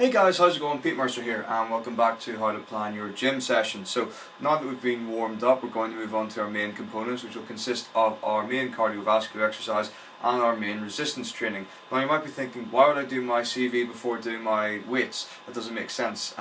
Hey guys, how's it going? Pete Mercer here and welcome back to how to plan your gym session. So now that we've been warmed up, we're going to move on to our main components, which will consist of our main cardiovascular exercise and our main resistance training. Now you might be thinking, why would I do my CV before doing my weights? That doesn't make sense. It's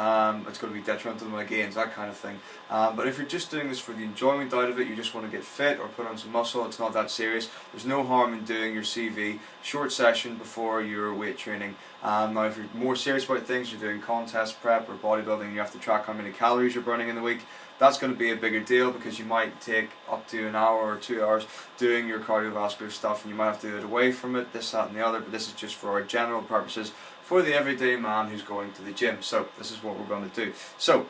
going to be detrimental to my gains, that kind of thing. But if you're just doing this for the enjoyment out of it, you just want to get fit or put on some muscle, it's not that serious. There's no harm in doing your CV short session before your weight training. Now if you're more serious about things, you're doing contest prep or bodybuilding and you have to track how many calories you're burning in the week, that's going to be a bigger deal because you might take up to an hour or 2 hours doing your cardiovascular stuff and you might have to do it away from it, this, that and the other, but this is just for our general purposes for the everyday man who's going to the gym. So this is what we're going to do. So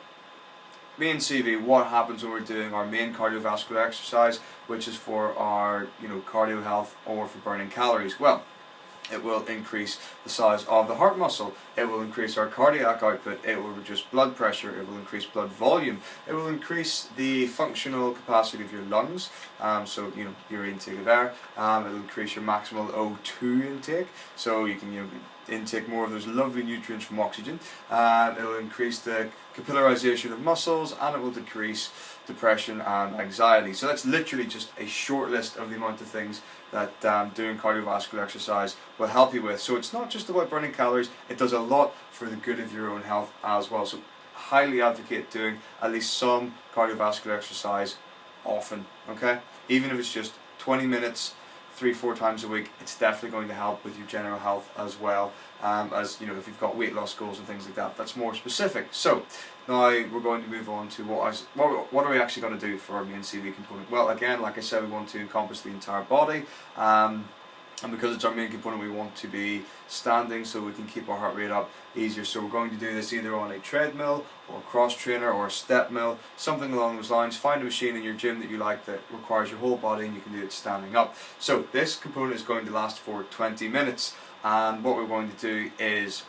main CV, what happens when we're doing our main cardiovascular exercise, which is for our cardio health or for burning calories? Well, it will increase the size of the heart muscle, it will increase our cardiac output, it will reduce blood pressure, it will increase blood volume, it will increase the functional capacity of your lungs, so your intake of air, it will increase your maximal O2 intake, so you can intake more of those lovely nutrients from oxygen, it will increase the capillarization of muscles, and it will decrease depression and anxiety. So that's literally just a short list of the amount of things that doing cardiovascular exercise will help you with. So it's not just about burning calories, it does a lot for the good of your own health as well. So highly advocate doing at least some cardiovascular exercise often, okay? Even if it's just 20 minutes 3-4 times a week, it's definitely going to help with your general health as well, as if you've got weight loss goals and things like that. That's more specific. So now we're going to move on to what are we actually going to do for our main CV component. Well, again, like I said, we want to encompass the entire body, and because it's our main component, we want to be standing so we can keep our heart rate up easier. So we're going to do this either on a treadmill or a cross trainer or a step mill, something along those lines. Find a machine in your gym that you like that requires your whole body and you can do it standing up. So this component is going to last for 20 minutes, and what we're going to do is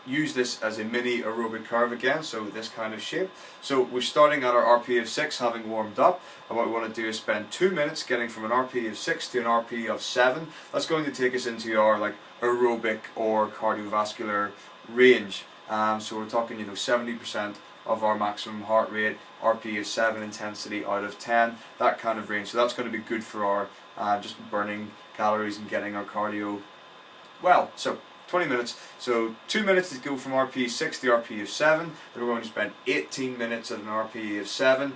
use this as a mini aerobic curve again, so this kind of shape. So we're starting at our RPE of 6 having warmed up, and what we want to do is spend 2 minutes getting from an RPE of 6 to an RPE of 7. That's going to take us into our aerobic or cardiovascular range. So we're talking 70% of our maximum heart rate, RPE of 7, intensity out of 10, that kind of range. So that's going to be good for our just burning calories and getting our cardio well. So 20 minutes, so 2 minutes to go from RPE 6 to RPE of 7, then we're going to spend 18 minutes at an RPE of 7,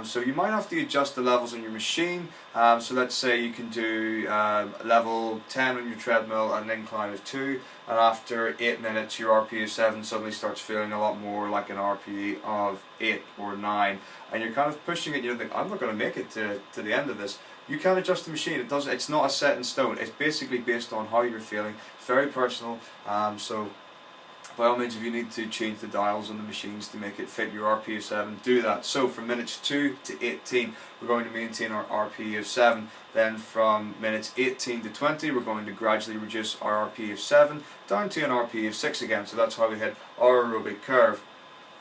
so you might have to adjust the levels on your machine, so let's say you can do level 10 on your treadmill at an incline of 2, and after 8 minutes your RPE of 7 suddenly starts feeling a lot more like an RPE of 8 or 9, and you're kind of pushing it, you think, I'm not going to make it to the end of this. You can adjust the machine. It's not a set in stone. It's basically based on how you're feeling. It's very personal. So by all means, if you need to change the dials on the machines to make it fit your RPE of 7, do that. So from minutes 2 to 18, we're going to maintain our RPE of 7. Then from minutes 18 to 20, we're going to gradually reduce our RPE of 7 down to an RPE of 6 again. So that's how we hit our aerobic curve.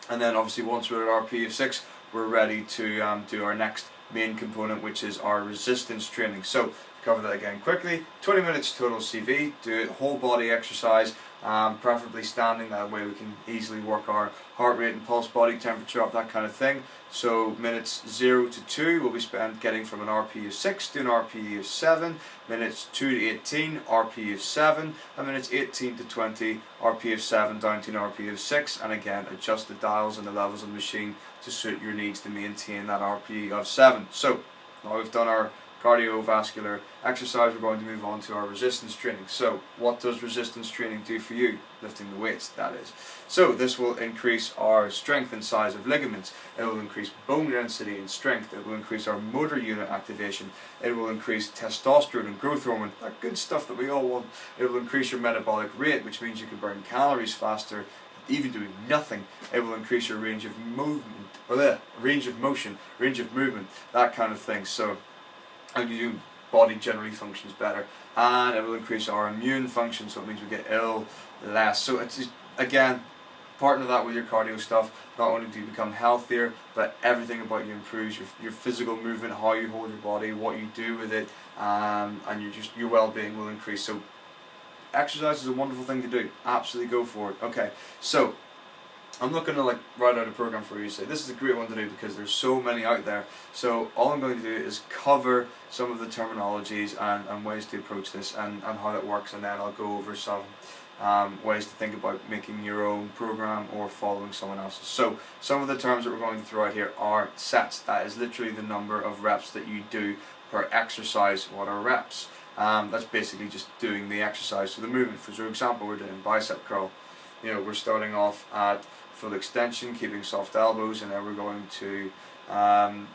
And then obviously once we're at RPE of 6, we're ready to do our next main component, which is our resistance training. So to cover that again quickly, 20 minutes total CV, do it whole body exercise, preferably standing, that way we can easily work our heart rate and pulse, body temperature up, that kind of thing. So minutes 0 to 2 will be spent getting from an RPE of 6 to an RPE of 7, minutes 2 to 18 RPE of 7, and minutes 18 to 20 RPE of 7 down to an RPE of 6, and again adjust the dials and the levels of the machine to suit your needs to maintain that RPE of 7. So now we've done our cardiovascular exercise, we're going to move on to our resistance training. So what does resistance training do for you? Lifting the weights, that is. So this will increase our strength and size of ligaments, it will increase bone density and strength, it will increase our motor unit activation, it will increase testosterone and growth hormone, that good stuff that we all want. It will increase your metabolic rate, which means you can burn calories faster even doing nothing. It will increase your range of movement, or range of motion, range of movement, that kind of thing. So and your body generally functions better, and it will increase our immune function, so it means we get ill less. So it's just, again, partner that with your cardio stuff. Not only do you become healthier, but everything about you improves. Your physical movement, how you hold your body, what you do with it, and your well-being will increase. So exercise is a wonderful thing to do. Absolutely go for it. Okay, so I'm not going to like write out a program for you and say this is a great one to do because there's so many out there. So all I'm going to do is cover some of the terminologies and ways to approach this and how it works, and then I'll go over some ways to think about making your own program or following someone else's. So some of the terms that we're going to throw out here are sets. That is literally the number of reps that you do per exercise. What are reps? That's basically just doing the exercise. So the movement, for example, we're doing bicep curl. You know, we're starting off at full extension, keeping soft elbows, and then we're going to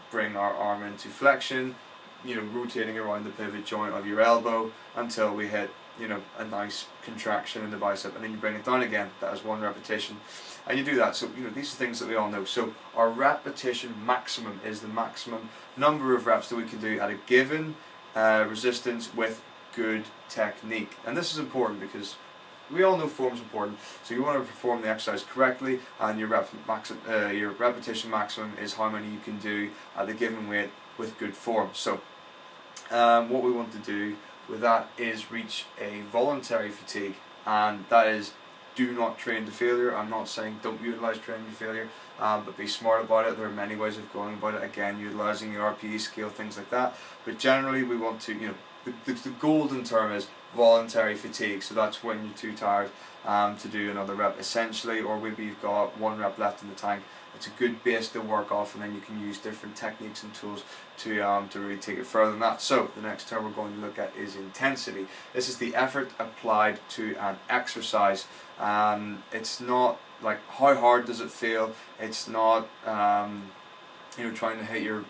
bring our arm into flexion, you know, rotating around the pivot joint of your elbow until we hit, you know, a nice contraction in the bicep, and then you bring it down again. That is one repetition, and you do that. So, you know, these are things that we all know. So our repetition maximum is the maximum number of reps that we can do at a given resistance with good technique. And this is important because we all know form is important. So you want to perform the exercise correctly, and your repetition maximum is how many you can do at the given weight with good form. So what we want to do with that is reach a voluntary fatigue, and that is do not train to failure. I'm not saying don't utilize training to failure, but be smart about it. There are many ways of going about it. Again, utilizing your RPE scale, things like that. But generally, we want to, you know, the golden term is voluntary fatigue. So that's when you're too tired to do another rep, essentially, or maybe you've got one rep left in the tank. It's a good base to work off, and then you can use different techniques and tools to really take it further than that. So the next term we're going to look at is intensity. This is the effort applied to an exercise. It's not like how hard does it feel. It's not you know, trying to hit your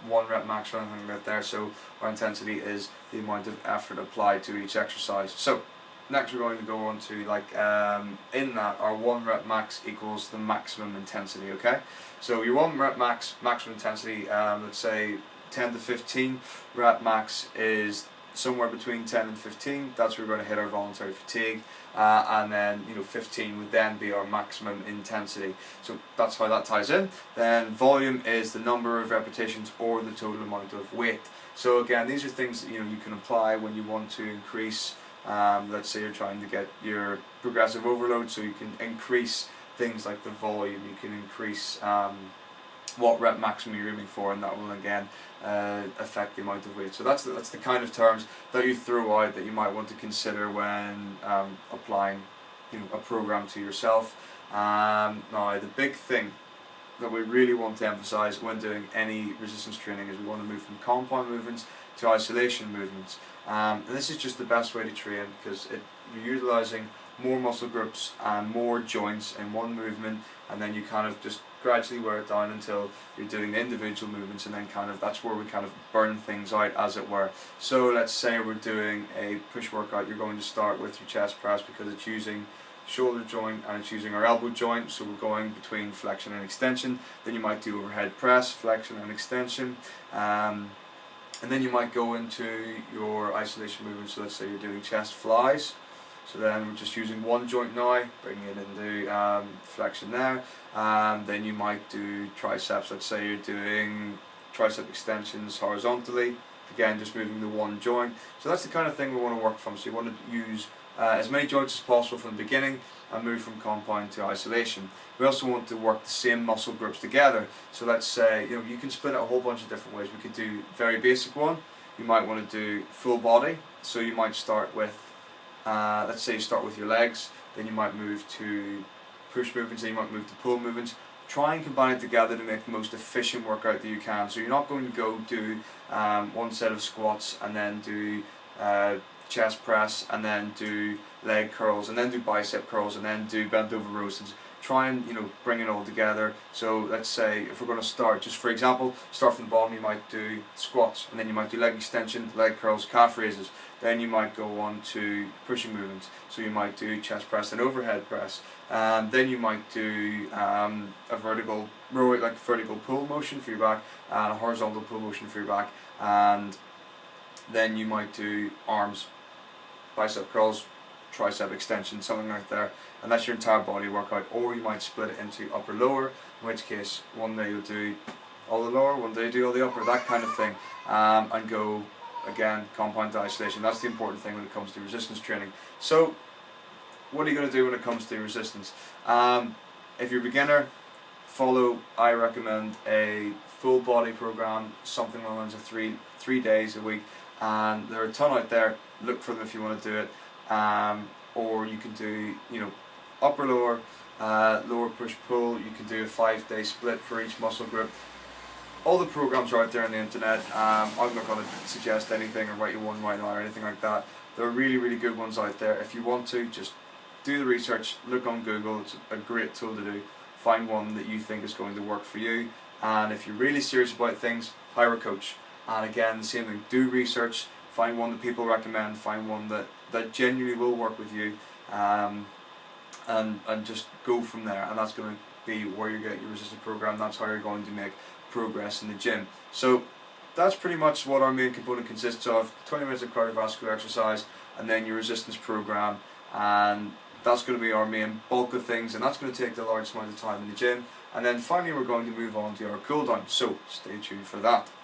1 rep max or anything like that there. So our intensity is the amount of effort applied to each exercise. So next we're going to go on to, like, in that our 1 rep max equals the maximum intensity, okay? So your 1 rep maximum intensity, let's say 10 to 15 rep max is somewhere between 10 and 15. That's where we're going to hit our voluntary fatigue, and then, you know, 15 would then be our maximum intensity. So that's how that ties in. Then volume is the number of repetitions or the total amount of weight. So again, these are things that, you know, you can apply when you want to increase. Let's say you're trying to get your progressive overload, so you can increase things like the volume. You can increase what rep maximum you're aiming for, and that will again affect the amount of weight. So that's the kind of terms that you throw out that you might want to consider when applying, you know, a program to yourself. Now the big thing that we really want to emphasize when doing any resistance training is we want to move from compound movements to isolation movements. And this is just the best way to train, because you're utilizing more muscle groups and more joints in one movement, and then you kind of just gradually wear it down until you're doing the individual movements, and then that's where we kind of burn things out, as it were. So let's say we're doing a push workout. You're going to start with your chest press because it's using shoulder joint and it's using our elbow joint, so we're going between flexion and extension. Then you might do overhead press, flexion and extension, and then you might go into your isolation movements. So let's say you're doing chest flies. So then we're just using one joint now, bringing it into flexion there. Then you might do triceps. Let's say you're doing tricep extensions horizontally. Again, just moving the one joint. So that's the kind of thing we want to work from. So you want to use as many joints as possible from the beginning and move from compound to isolation. We also want to work the same muscle groups together. So let's say, you know, you can split it a whole bunch of different ways. We could do very basic one. You might want to do full body. So you might start with let's say you start with your legs, then you might move to push movements, then you might move to pull movements. Try and combine it together to make the most efficient workout that you can. So you're not going to go do one set of squats and then do chest press and then do leg curls and then do bicep curls and then do bent over rows. Try and, you know, bring it all together. So let's say if we're going to start, just for example, start from the bottom, you might do squats, and then you might do leg extension, leg curls, calf raises. Then you might go on to pushing movements. So you might do chest press and overhead press. Then you might do a vertical row, like vertical pull motion for your back, and a horizontal pull motion for your back. And then you might do arms, bicep curls, tricep extension, something like that, and that's your entire body workout. Or you might split it into upper lower, in which case one day you'll do all the lower, one day you do all the upper, that kind of thing, and go again, compound isolation. That's the important thing when it comes to resistance training. So what are you going to do when it comes to resistance? If you're a beginner, I recommend a full body program, something along the lines of three days a week, and there are a ton out there. Look for them if you want to do it, or you can do, upper lower, lower push pull. You can do a 5-day split for each muscle group. All the programs are out there on the internet. I'm not going to suggest anything or write you one right now or anything like that. There are really, really good ones out there. If you want to, just do the research, look on Google. It's a great tool to do. Find one that you think is going to work for you, and if you're really serious about things, hire a coach. And again, the same thing, do research, find one that people recommend, find one that genuinely will work with you, and just go from there. And that's going to be where you get your resistance program. That's how you're going to make progress in the gym. So that's pretty much what our main component consists of: 20 minutes of cardiovascular exercise, and then your resistance program. And that's going to be our main bulk of things, and that's going to take the largest amount of time in the gym. And then finally we're going to move on to our cool down, so stay tuned for that.